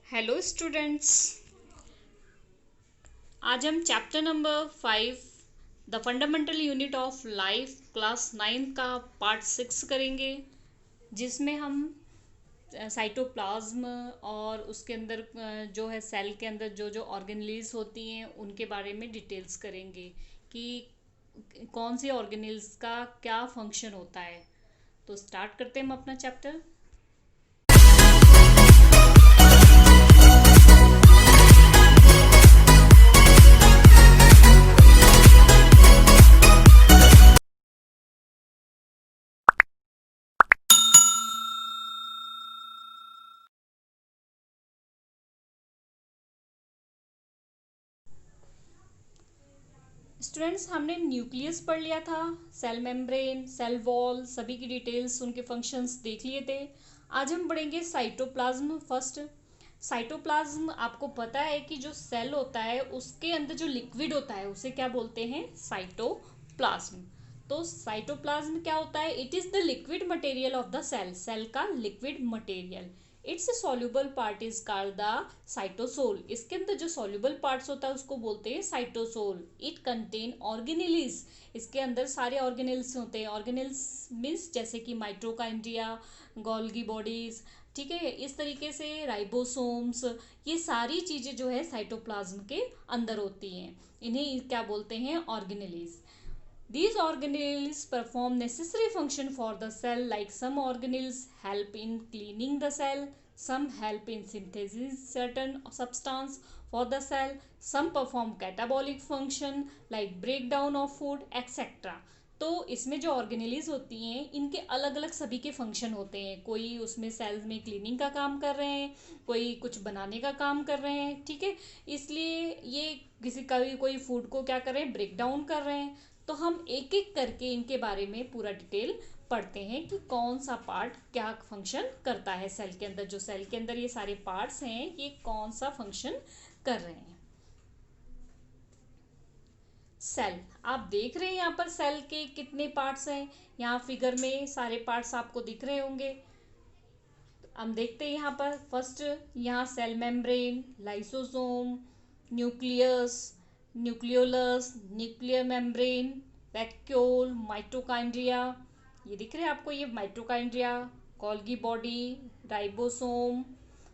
Hello students. आज हम chapter number 5 the fundamental unit of life class 9 का part 6 करेंगे, जिसमें हम साइटोप्लाज्म और उसके अंदर जो है सेल के अंदर जो जो ऑर्गेनेल्स होती हैं उनके बारे में डिटेल्स करेंगे कि कौन सी ऑर्गेनेल्स का क्या फंक्शन होता है। तो स्टार्ट करते हैं हम अपना चैप्टर। स्टूडेंट्स, हमने न्यूक्लियस पढ़ लिया था, सेल मेम्ब्रेन, सेल वॉल, सभी की डिटेल्स, उनके फंक्शंस देख लिए थे। आज हम पढ़ेंगे साइटोप्लाज्म फर्स्ट। साइटोप्लाज्म, आपको पता है कि जो सेल होता है उसके अंदर जो लिक्विड होता है उसे क्या बोलते हैं? साइटोप्लाज्म। तो साइटोप्लाज्म क्या होता है? It is the liquid material of the cell, cell का liquid material. Its soluble part is called the cytosol. इसके अंदर जो सॉल्युबल पार्ट्स होता है उसको बोलते हैं साइटोसोल। It contain organelles. इसके अंदर सारे ऑर्गेनेल्स होते हैं। ऑर्गेनेल्स मीन्स जैसे कि माइटोकॉन्ड्रिया, गोल्गी बॉडीज, ठीक है, इस तरीके से राइबोसोम्स, ये सारी चीजें जो है साइटोप्लाज्म के अंदर होती हैं। इन्हें क्या बोलते हैं? Organelles. These organelles perform necessary function for the cell, like some organelles help in cleaning the cell, some help in synthesis certain substance for the cell, some perform catabolic function like breakdown of food, etc. तो इसमें जो organelles होती हैं इनके अलग अलग सभी के फंक्शन होते हैं। कोई उसमें सेल्स में क्लीनिंग का काम कर रहे हैं, कोई कुछ बनाने का काम कर रहे हैं, ठीक है। इसलिए ये किसी का भी कोई फूड को क्या कर रहे हैं? ब्रेक डाउन कर रहे हैं। तो हम एक एक करके इनके बारे में पूरा डिटेल पढ़ते हैं कि कौन सा पार्ट क्या फंक्शन करता है सेल के अंदर। जो सेल के अंदर ये सारे पार्ट्स हैं ये कौन सा फंक्शन कर रहे हैं। सेल, आप देख रहे हैं यहाँ पर सेल के कितने पार्ट्स हैं। यहाँ फिगर में सारे पार्ट्स आपको दिख रहे होंगे। हम देखते हैं यहाँ पर फर्स्ट, यहाँ cell membrane, lysosome, nucleus, nucleolus, nuclear membrane, vacuole, mitochondria, ये दिख रहे हैं आपको, ये mitochondria, Golgi body, ribosome,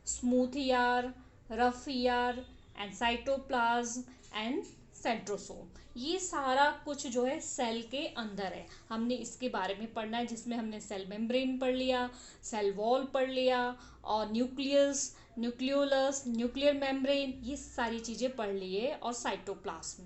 smooth ER, rough ER and cytoplasm and centrosome. ये सारा कुछ जो है सेल के अंदर है। हमने इसके बारे में पढ़ना है, जिसमें हमने सेल मेम्ब्रेन पढ़ लिया, सेल वॉल पढ़ लिया, और न्यूक्लियस, न्यूक्लियोलस, न्यूक्लियर मेम्ब्रेन, ये सारी चीज़ें पढ़ लिए, और साइटोप्लाज्म।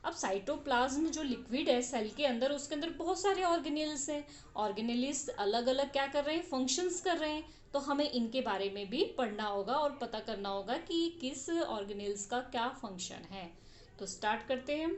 अब साइटोप्लाज्म जो लिक्विड है सेल के अंदर, उसके अंदर बहुत सारे ऑर्गेनेल्स हैं। ऑर्गेनेल्स अलग अलग क्या कर रहे हैं? फंक्शंस कर रहे हैं। तो हमें इनके बारे में भी पढ़ना होगा और पता करना होगा कि किस ऑर्गेनेल्स का क्या फंक्शन है। तो स्टार्ट करते हैं।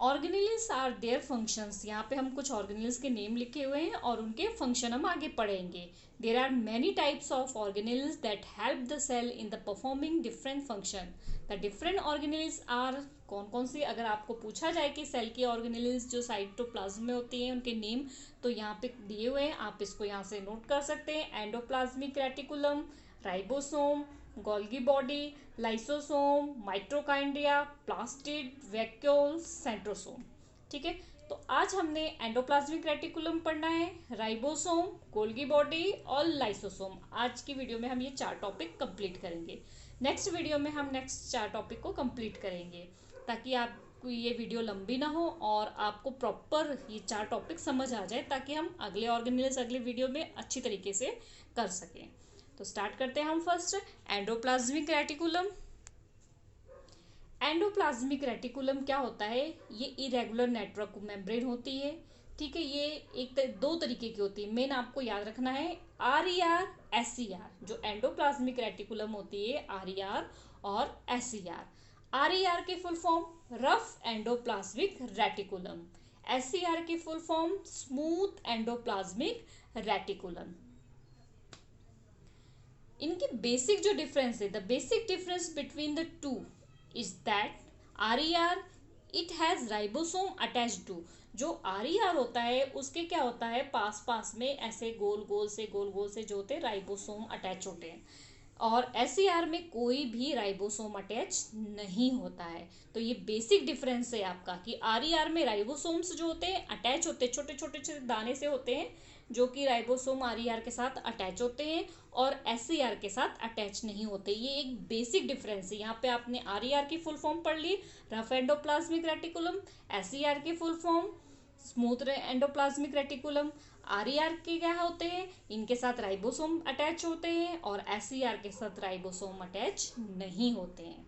Organelles are their functions. यहाँ पे हम कुछ ऑर्गेनेल्स के नेम लिखे हुए हैं और उनके फंक्शन हम आगे पढ़ेंगे। There are many types of organelles that help the cell in the performing different function. The different organelles are, कौन कौन सी, अगर आपको पूछा जाए कि सेल की ऑर्गेनेल्स जो साइटोप्लाज्म में होती हैं उनके नेम, तो यहाँ पे दिए हुए हैं, आप इसको यहाँ से नोट कर सकते हैं। Endoplasmic reticulum, ribosome, Golgi body, lysosome, mitochondria, plastid, vacuole, centrosome, ठीक है। तो आज हमने एंडोप्लाज्मिक रेटिकुलम पढ़ना है, राइबोसोम, गोल्गी बॉडी और लाइसोसोम। आज की वीडियो में हम ये 4 टॉपिक कंप्लीट करेंगे। नेक्स्ट वीडियो में हम नेक्स्ट 4 टॉपिक को कंप्लीट करेंगे, ताकि आपको ये वीडियो लंबी ना हो और आपको प्रॉपर ये 4 टॉपिक समझ आ जाए, ताकि हम अगले ऑर्गेनेल्स अगले वीडियो में अच्छी तरीके से कर सकें। तो स्टार्ट करते हैं हम first, endoplasmic reticulum. Endoplasmic reticulum क्या होता है? ये इरेगुलर नेटवर्क मेम्ब्रेन होती है, ठीक है। ये दो तरीके की होती है, मेन आपको याद रखना है, R E R, S E R. जो एंडोप्लाज्मिक रेटिकुलम होती है, आर ई आर और S E R. R E R की full form rough endoplasmic reticulum, S E R की full form smooth endoplasmic reticulum. इनकी बेसिक जो difference है, the basic difference between the two is that R E R, it has ribosome attach to. जो R E R होता है उसके क्या होता है, पास पास में ऐसे गोल गोल से जो होते हैं राइबोसोम अटैच होते हैं। और SCR में कोई भी राइबोसोम अटैच नहीं होता है। तो ये बेसिक डिफरेंस है आपका कि RER में राइबोसोम्स जो होते हैं अटैच होते हैं, छोटे छोटे छोटे दाने से होते हैं जो कि राइबोसोम RER के साथ अटैच होते हैं और SCR के साथ अटैच नहीं होते। ये एक बेसिक डिफरेंस है। यहाँ पे आपने RER की फुल फॉर्म पढ़ ली, रफ एंडोप्लाज्मिक रेटिकुलम। SCR की full form smooth endoplasmic reticulum. RER के क्या होते हैं, इनके साथ राइबोसोम अटैच होते हैं और SCR के साथ राइबोसोम अटैच नहीं होते हैं।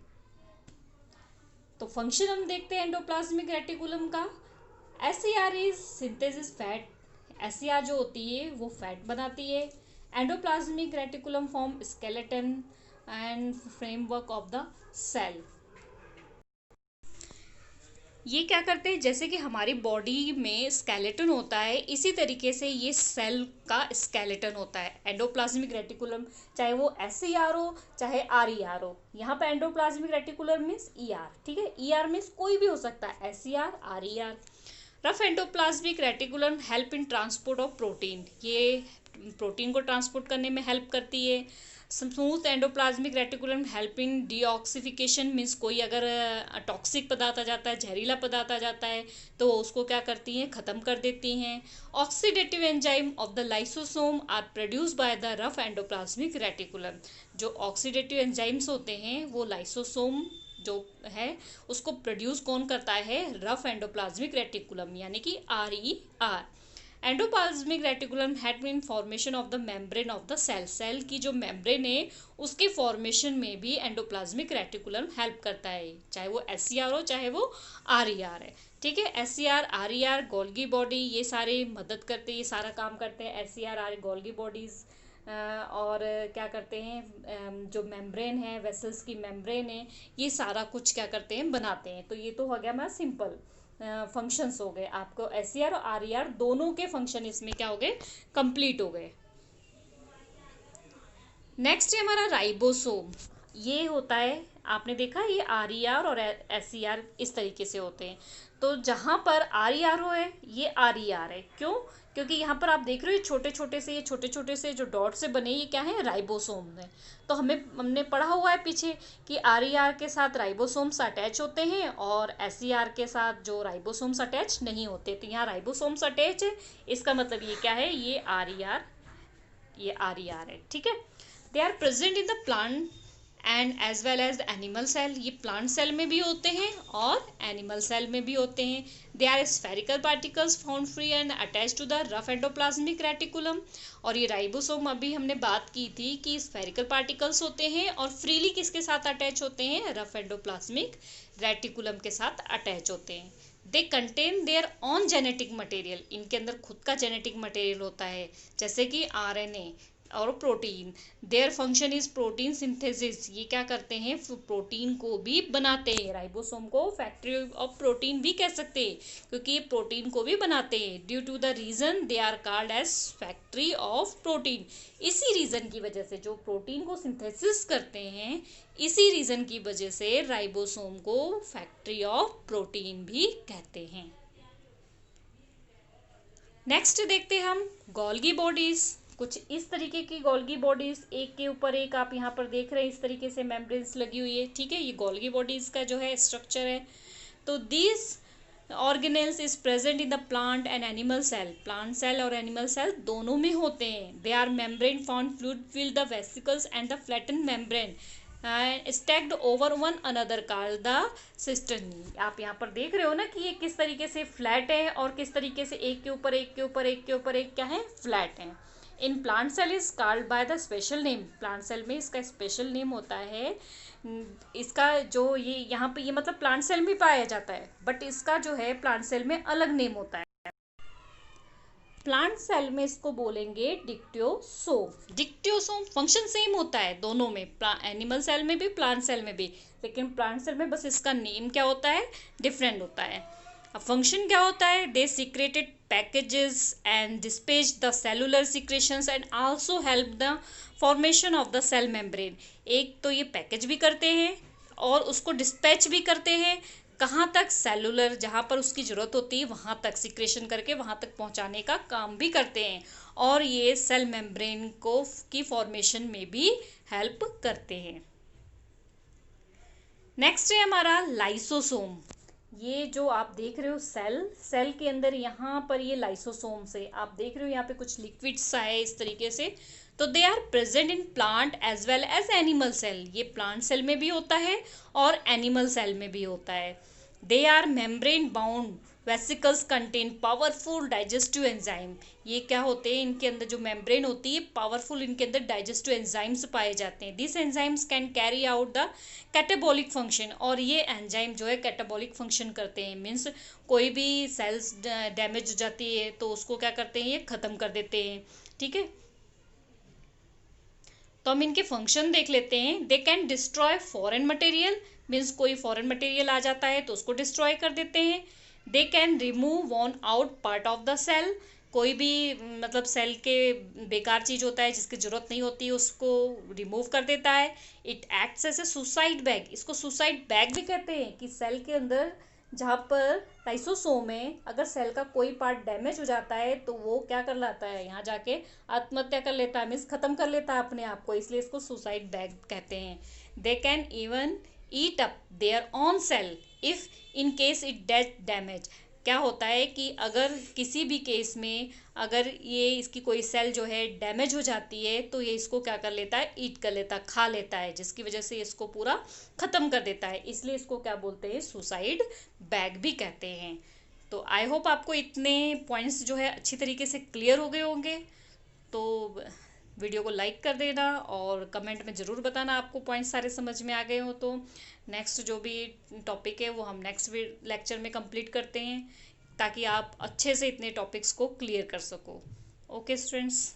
तो फंक्शन हम देखते हैं एंडोप्लाज्मिक रेटिकुलम का। SCR is synthesis fat. SCR जो होती है वो फैट बनाती है। Endoplasmic reticulum form skeleton and framework of the cell. ये क्या करते हैं, जैसे कि हमारी बॉडी में स्केलेटन होता है इसी तरीके से ये सेल का स्केलेटन होता है। एंडोप्लाज्मिक रेटिकुलम चाहे वो SCR हो चाहे RER हो, यहाँ पे एंडोप्लाज्मिक रेटिकुलम मीन्स ER, ठीक है। ER मीन्स कोई भी हो सकता है, SCR RER। Rough endoplasmic reticulum help in transport of protein, ये प्रोटीन को ट्रांसपोर्ट करने में हेल्प करती है। Smooth endoplasmic reticulum helping detoxification means कोई अगर टॉक्सिक पदार्थ आ जाता है, जहरीला पदार्थ आ जाता है तो उसको क्या करती हैं, ख़त्म कर देती हैं। Oxidative enzyme of the lysosome are produce by the rough endoplasmic reticulum. जो ऑक्सीडेटिव एंजाइम्स होते हैं वो लाइसोसोम जो है उसको प्रोड्यूस कौन करता है, रफ एंडोप्लाज्मिक रेटिकुलम यानी कि RER। Endoplasmic reticulum help in formation of the membrane of the cell. Cell की जो मेम्ब्रेन है उसके फॉर्मेशन में भी एंडोप्लाज्मिक रेटिकुलम हेल्प करता है, चाहे वो SCR हो चाहे वो RER है, ठीक है। SCR RER गोल्गी बॉडी ये सारे मदद करते हैं, ये सारा काम करते हैं। SCR RER गोल्गी बॉडीज और क्या करते हैं, जो मेम्ब्रेन है, वेसल्स की मेम्ब्रेन है, ये सारा कुछ क्या करते हैं, बनाते हैं। तो ये तो हो गया हमारा सिंपल फंक्शंस हो गए। आपको SCR और RER दोनों के फंक्शन इसमें क्या हो गए, कंप्लीट हो गए। नेक्स्ट है हमारा राइबोसोम। ये होता है, आपने देखा ये RER और SCR इस तरीके से होते हैं। तो जहाँ पर RER हो है ये RER है, क्यों, क्योंकि यहाँ पर आप देख रहे हो छोटे छोटे से जो डॉट से बने ये क्या है, राइबोसोम है। तो हमने पढ़ा हुआ है पीछे कि RER के साथ राइबोसोम्स अटैच होते हैं और SCR के साथ जो राइबोसोम्स अटैच नहीं होते। तो यहाँ राइबोसोम्स अटैच है, इसका मतलब ये क्या है, ये RER है, ठीक है। They are present in the plant and as well as animal cell. ये प्लांट सेल में भी होते हैं और एनिमल सेल में भी होते हैं। They are spherical particles found free and attach to the rough endoplasmic reticulum. और ये राइबोसोम अभी हमने बात की थी कि स्फेरिकल पार्टिकल्स होते हैं और फ्रीली किसके साथ अटैच होते हैं, रफ एंडोप्लाज्मिक रेटिकुलम के साथ अटैच होते हैं। They contain their own genetic material, इनके अंदर खुद का जेनेटिक मटेरियल होता है, जैसे कि RNA और protein. Their function is protein synthesis, ये क्या करते हैं, प्रोटीन को भी बनाते हैं। राइबोसोम को फैक्ट्री ऑफ प्रोटीन भी कह सकते हैं क्योंकि ये प्रोटीन को भी बनाते हैं। Due to the reason they are called as factory of protein. इसी रीजन की वजह से, जो प्रोटीन को सिंथेसिस करते हैं, इसी रीजन की वजह से राइबोसोम को फैक्ट्री ऑफ प्रोटीन भी कहते हैं। नेक्स्ट देखते हैं हम गोल्गी बॉडीज। कुछ इस तरीके की गोल्गी बॉडीज, एक के ऊपर एक आप यहाँ पर देख रहे हैं, इस तरीके से मेम्ब्रेन्स लगी हुई है, ठीक है। ये गोल्गी बॉडीज का जो है स्ट्रक्चर है। तो this organelles is present in the plant and animal cell. Plant cell और एनिमल सेल दोनों में होते हैं। They are membrane found fluid fill the vesicles and the flatten membrane stacked over one another called the cisternae. आप यहाँ पर देख रहे हो ना कि ये किस तरीके से फ्लैट है और किस तरीके से एक के ऊपर एक के ऊपर एक के ऊपर एक क्या है, फ्लैट है। In plant cell is called by the special name. Plant cell में इसका स्पेशल नेम होता है, इसका जो ये यहाँ पे ये मतलब प्लांट सेल में पाया जाता है बट इसका जो है प्लांट सेल में अलग नेम होता है। प्लांट सेल में इसको बोलेंगे डिक्टियोसोम। डिक्टियोसोम फंक्शन सेम होता है दोनों में, एनिमल सेल में भी प्लांट सेल में भी, लेकिन प्लांट सेल में बस इसका नेम क्या होता है, डिफरेंट होता है। अब फंक्शन क्या होता है, they secreted packages and dispatch the cellular secretions and also help the formation of the cell membrane. एक तो ये पैकेज भी करते हैं और उसको डिस्पैच भी करते हैं, कहाँ तक, सेलुलर, जहाँ पर उसकी ज़रूरत होती है वहाँ तक सीक्रेशन करके वहाँ तक पहुँचाने का काम भी करते हैं। और ये सेल मेम्ब्रेन को की फॉर्मेशन में भी हेल्प करते हैं। नेक्स्ट है हमारा लाइसोसोम। ये जो आप देख रहे हो सेल के अंदर यहाँ पर ये लाइसोसोम से आप देख रहे हो यहाँ पे कुछ लिक्विड सा है इस तरीके से। तो they are present in plant as well as animal cell. ये प्लांट सेल में भी होता है और एनिमल सेल में भी होता है। They are membrane bound vesicles contain powerful digestive enzyme. ये क्या होते हैं, इनके अंदर जो मेम्ब्रेन होती है पावरफुल, इनके अंदर डाइजेस्टिव एंजाइम्स पाए जाते हैं। This enzymes can carry out the catabolic function. और ये एंजाइम जो है कैटाबॉलिक फंक्शन करते हैं, मीन्स कोई भी सेल्स डैमेज हो जाती है तो उसको क्या करते हैं, ये ख़त्म कर देते हैं। ठीक है, तो हम इनके फंक्शन देख लेते हैं। They can destroy foreign material, means कोई फॉरेन मटेरियल आ जाता है तो उसको डिस्ट्रॉय कर देते हैं। They can remove worn out part of the cell. कोई भी मतलब सेल के बेकार चीज़ होता है जिसकी ज़रूरत नहीं होती उसको रिमूव कर देता है। It acts as a suicide bag. इसको सुसाइड बैग भी कहते हैं कि सेल के अंदर जहाँ पर लाइसोसोम में अगर सेल का कोई पार्ट डैमेज हो जाता है तो वो क्या कर लाता है, यहाँ जाके आत्महत्या कर लेता है, मीन्स ख़त्म कर लेता है अपने आप को, इसलिए इसको सुसाइड बैग कहते हैं। They can even eat up their own cell if in case it डेट डैमेज। क्या होता है कि अगर किसी भी केस में अगर ये इसकी कोई सेल जो है डैमेज हो जाती है तो ये इसको क्या कर लेता है, ईट कर लेता है, खा लेता है, जिसकी वजह से इसको पूरा ख़त्म कर देता है। इसलिए इसको क्या बोलते हैं, सुसाइड बैग भी कहते हैं। तो आई होप आपको इतने पॉइंट्स जो है अच्छी तरीके से क्लियर हो गए होंगे। तो वीडियो को लाइक कर देना और कमेंट में ज़रूर बताना आपको पॉइंट्स सारे समझ में आ गए हो। तो नेक्स्ट जो भी टॉपिक है वो हम नेक्स्ट लेक्चर में कंप्लीट करते हैं ताकि आप अच्छे से इतने टॉपिक्स को क्लियर कर सको। Okay students.